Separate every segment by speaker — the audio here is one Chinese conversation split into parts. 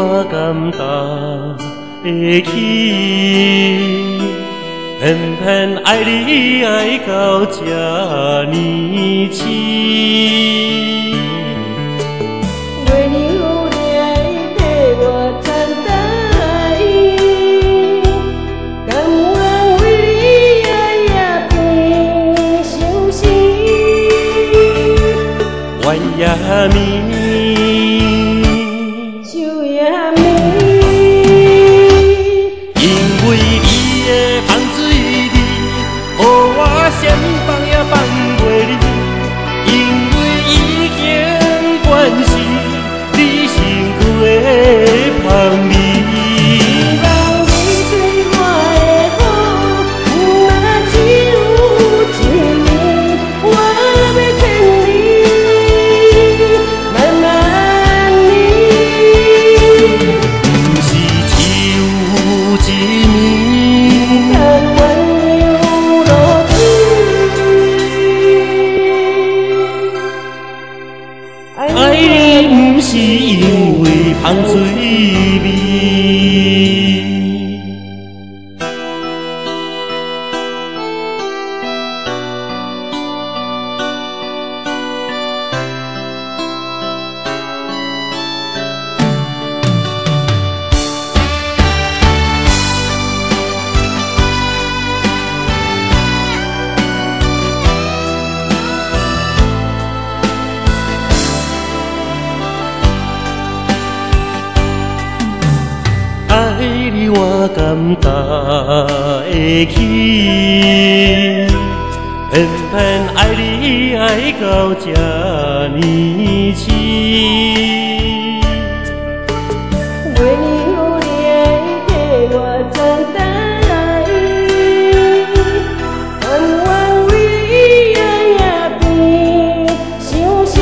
Speaker 1: 我甘担会起，偏偏爱你爱到这呢痴。
Speaker 2: 为你有爱替我担待，甘愿为你夜变伤心。
Speaker 1: 我也眠。 爱你不是因为芳水味。 爱你我甘担会起，偏偏爱你爱到这呢痴。
Speaker 2: 为你有爱替我担待，甘愿为你夜变伤心。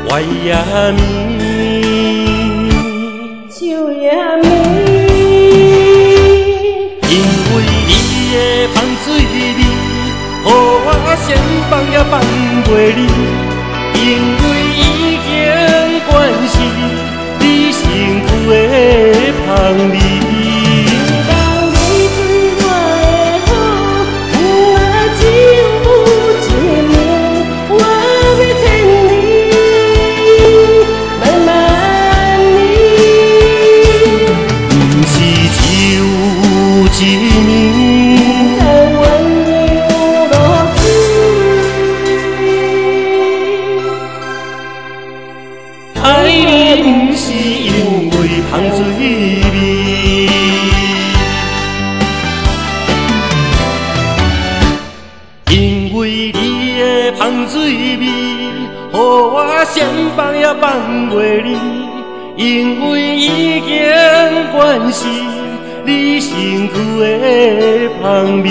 Speaker 1: 我也眠。
Speaker 2: 手也眠，
Speaker 1: 因为你的芳水味，予我先放也放袂离。因为已经惯习你身躯的香味。 爱你不是因为芳水味，因为你的芳水味，予我先放也放袂离。因为已经惯习你身躯的香味。